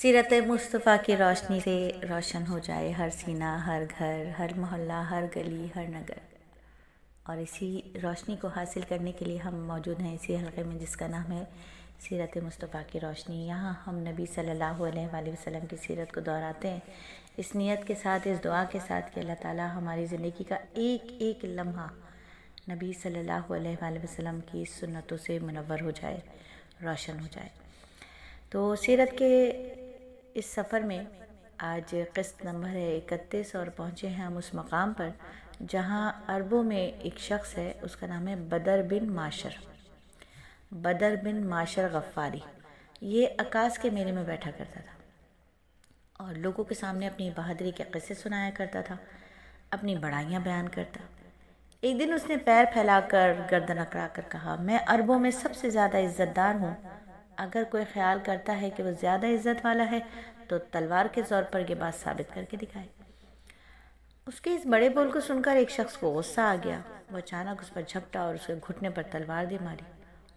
سیرت مصطفیٰ کی روشنی سے روشن ہو جائے ہر سینہ، ہر گھر، ہر محلہ، ہر گلی، ہر نگر۔ اور اسی روشنی کو حاصل کرنے کے لیے ہم موجود ہیں اسی حلقے میں جس کا نام ہے سیرت مصطفیٰ کی روشنی۔ یہاں ہم نبی صلی اللہ علیہ وآلہ وسلم کی سیرت کو دہراتے ہیں، اس نیت کے ساتھ، اس دعا کے ساتھ کہ اللہ تعالیٰ ہماری زندگی کا ایک ایک لمحہ نبی صلی اللہ علیہ وآلہ وسلم کی سنتوں سے منور ہو جائے، روشن ہو جائے۔ تو سیرت کے اس سفر میں آج قسط نمبر ہے 31 اور پہنچے ہیں ہم اس مقام پر جہاں عربوں میں ایک شخص ہے، اس کا نام ہے بدر بن معاشر۔ بدر بن معاشر غفاری یہ عکاس کے میلے میں بیٹھا کرتا تھا اور لوگوں کے سامنے اپنی بہادری کے قصے سنایا کرتا تھا، اپنی بڑائیاں بیان کرتا۔ ایک دن اس نے پیر پھیلا کر گردن اکڑا کر کہا، میں عربوں میں سب سے زیادہ عزت دار ہوں، اگر کوئی خیال کرتا ہے کہ وہ زیادہ عزت والا ہے تو تلوار کے زور پر یہ بات ثابت کر کے دکھائے۔ اس کے اس بڑے بول کو سن کر ایک شخص کو غصہ آ گیا، وہ اچانک اس پر جھپٹا اور اس کے گھٹنے پر تلوار دے ماری،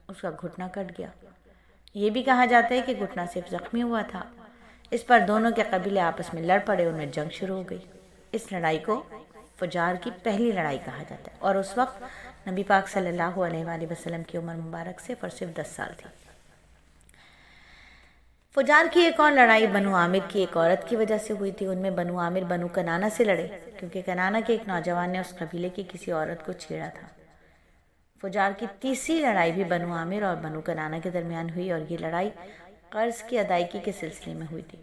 اس کا گھٹنا کٹ گیا۔ یہ بھی کہا جاتا ہے کہ گھٹنا صرف زخمی ہوا تھا۔ اس پر دونوں کے قبیلے آپس میں لڑ پڑے، ان میں جنگ شروع ہو گئی۔ اس لڑائی کو فجار کی پہلی لڑائی کہا جاتا ہے اور اس وقت نبی پاک صلی اللہ علیہ وآلہ وسلم کی عمر مبارک صرف 10 سال تھی۔ فجار کی ایک اور لڑائی بنو عامر کی ایک عورت کی وجہ سے ہوئی تھی۔ ان میں بنو عامر بنو کنانہ سے لڑے کیونکہ کنانہ کے ایک نوجوان نے اس قبیلے کی کسی عورت کو چھیڑا تھا۔ فجار کی تیسری لڑائی بھی بنو عامر اور بنو کنانہ کے درمیان ہوئی اور یہ لڑائی قرض کی ادائیگی کے سلسلے میں ہوئی تھی۔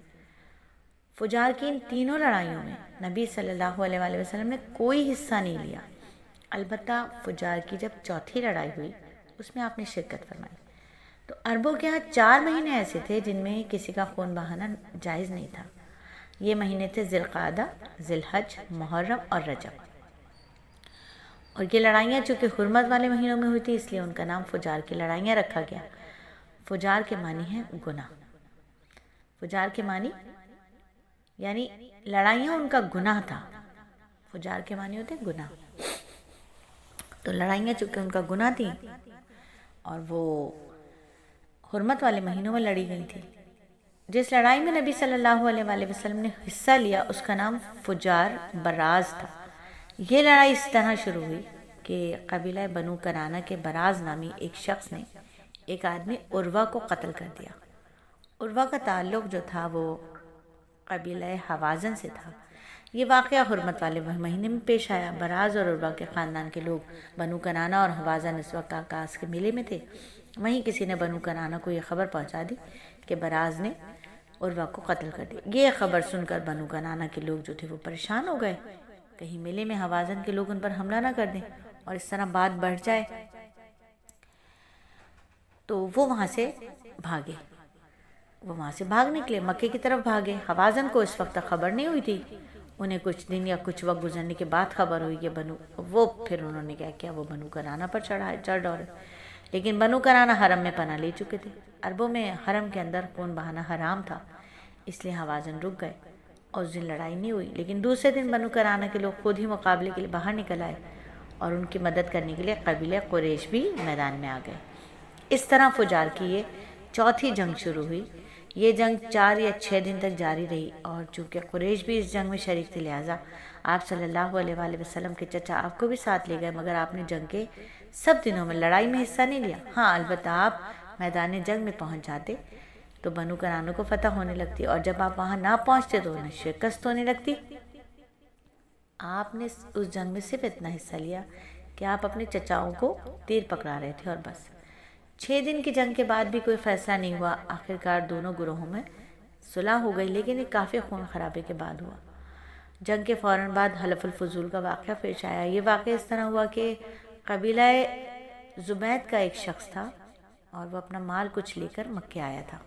فجار کی ان تینوں لڑائیوں میں نبی صلی اللہ علیہ وآلہ وسلم نے کوئی حصہ نہیں لیا، البتہ فجار کی جب چوتھی لڑائی ہوئی اس میں آپ نے شرکت فرمائی۔ تو عربوں کے ہاں 4 مہینے ایسے تھے جن میں کسی کا خون بہانا جائز نہیں تھا۔ یہ مہینے تھے ذی القعدہ، ذی الحج، محرم اور رجب۔ اور یہ لڑائیاں چونکہ حرمت والے مہینوں میں ہوئی تھی اس لیے ان کا نام فجار کی لڑائیاں رکھا گیا۔ فجار کے معنی ہے گناہ۔ فجار کے معنی یعنی لڑائیاں ان کا گناہ تھا۔ فجار کے معنی ہوتے گناہ۔ تو لڑائیاں چونکہ ان کا گناہ تھیں اور وہ حرمت والے مہینوں میں لڑی گئی تھی۔ جس لڑائی میں نبی صلی اللہ علیہ وآلہ وسلم نے حصہ لیا اس کا نام فجار براز تھا۔ یہ لڑائی اس طرح شروع ہوئی کہ قبیلہ بنو کنانہ کے براز نامی ایک شخص نے ایک آدمی عروہ کو قتل کر دیا۔ عروہ کا تعلق جو تھا وہ قبیلہ حوازن سے تھا۔ یہ واقعہ حرمت والے مہینے میں پیش آیا۔ براز اور عروہ کے خاندان کے لوگ بنو کنانہ اور حوازن اس وقت عکاس کے میلے میں تھے۔ وہیں کسی نے بنو کنانہ کو یہ خبر پہنچا دی کہ براز نے عروہ کو قتل کر دیا۔ یہ خبر سن کر بنو کنانہ کے لوگ جو تھے وہ پریشان ہو گئے، کہیں میلے میں حوازن کے لوگ ان پر حملہ نہ کر دیں اور اس طرح بات بڑھ جائے۔ تو وہ وہاں سے بھاگ نکلے، مکے کی طرف بھاگے۔ حوازن کو اس وقت خبر نہیں ہوئی تھی، انہیں کچھ دن یا کچھ وقت گزرنے کے بعد خبر ہوئی کہ پھر انہوں نے کیا کیا، وہ بنو کنانہ پر چڑھ ڈورے۔ لیکن بنو کنانہ حرم میں پناہ لے چکے تھے۔ عربوں میں حرم کے اندر خون بہانا حرام تھا، اس لیے حوازن رک گئے اور اس دن لڑائی نہیں ہوئی۔ لیکن دوسرے دن بنو کنانہ کے لوگ خود ہی مقابلے کے لیے باہر نکل آئے اور ان کی مدد کرنے کے لیے قبیلہ قریش بھی میدان میں آ گئے۔ اس طرح فجار کی یہ چوتھی جنگ شروع ہوئی۔ یہ جنگ 4 یا 6 دن تک جاری رہی اور چونکہ قریش بھی اس جنگ میں شریک تھے لہٰذا آپ صلی اللہ علیہ وآلہ وسلم کے چچا آپ کو بھی ساتھ لے گئے، مگر آپ نے جنگ کے سب دنوں میں لڑائی میں حصہ نہیں لیا۔ ہاں البتہ آپ میدان جنگ میں پہنچ جاتے تو بنو کنانہ کو فتح ہونے لگتی اور جب آپ وہاں نہ پہنچتے تو انہیں شکست ہونے لگتی۔ آپ نے اس جنگ میں صرف اتنا حصہ لیا کہ آپ اپنے چچاؤں کو تیر پکڑا رہے تھے اور بس۔ 6 دن کی جنگ کے بعد بھی کوئی فیصلہ نہیں ہوا۔ آخرکار دونوں گروہوں میں صلح ہو گئی، لیکن یہ کافی خون خرابے کے بعد ہوا۔ جنگ کے فوراً بعد حلف الفضول کا واقعہ پیش آیا۔ یہ واقعہ اس طرح ہوا کہ قبیلہ زبید کا ایک شخص تھا اور وہ اپنا مال کچھ لے کر مکے آیا تھا۔